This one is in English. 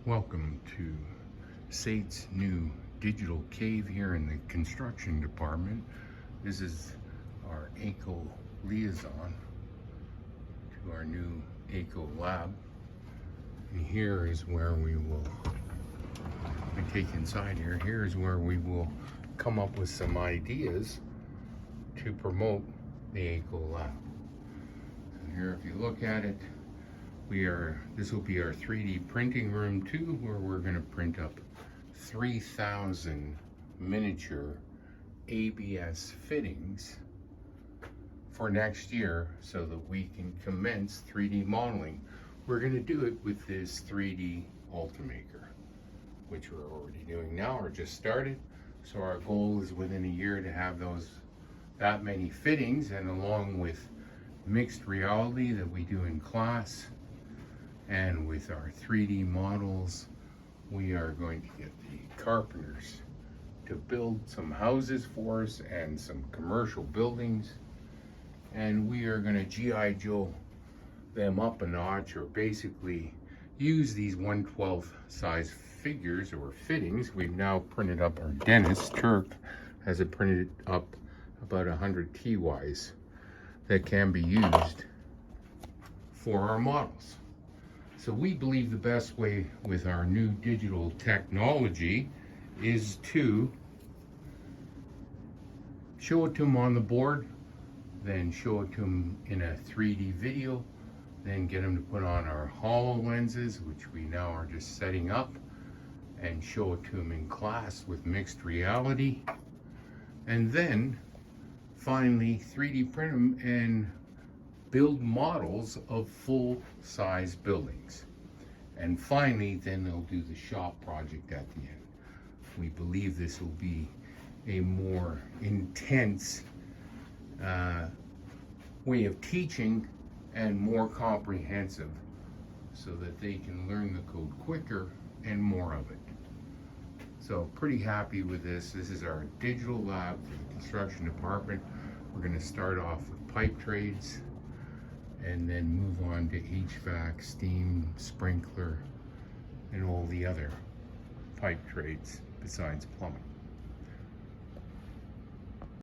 Welcome to Sait's new digital cave here in the construction department. This is our Aecoo liaison to our new Aecoo lab. And here is where we will, I take inside here, here is where we will come up with some ideas to promote the Aecoo lab. So here, if you look at it, this will be our 3D printing room too, where we're going to print up 3,000 miniature ABS fittings for next year so that we can commence 3D modeling. We're going to do it with this 3D Ultimaker, which we're already doing now or just started. So our goal is within a year to have that many fittings, and along with mixed reality that we do in class, and with our 3D models, we are going to get the carpenters to build some houses for us and some commercial buildings. And we are going to G.I. Joe them up a notch, or basically use these 1/12 size figures or fittings. We've now printed up, our dentist, Turk, has it printed up about 100 TYs that can be used for our models. So we believe the best way with our new digital technology is to show it to them on the board, then show it to them in a 3D video, then get them to put on our HoloLenses, which we now are just setting up, and show it to them in class with mixed reality, and then finally 3D print them and build models of full-size buildings. And finally, then they'll do the shop project at the end. We believe this will be a more intense way of teaching and more comprehensive, so that they can learn the code quicker and more of it. So pretty happy with this. This is our digital lab for the construction department. We're going to start off with pipe trades, and then move on to HVAC, steam, sprinkler, and all the other pipe trades besides plumbing.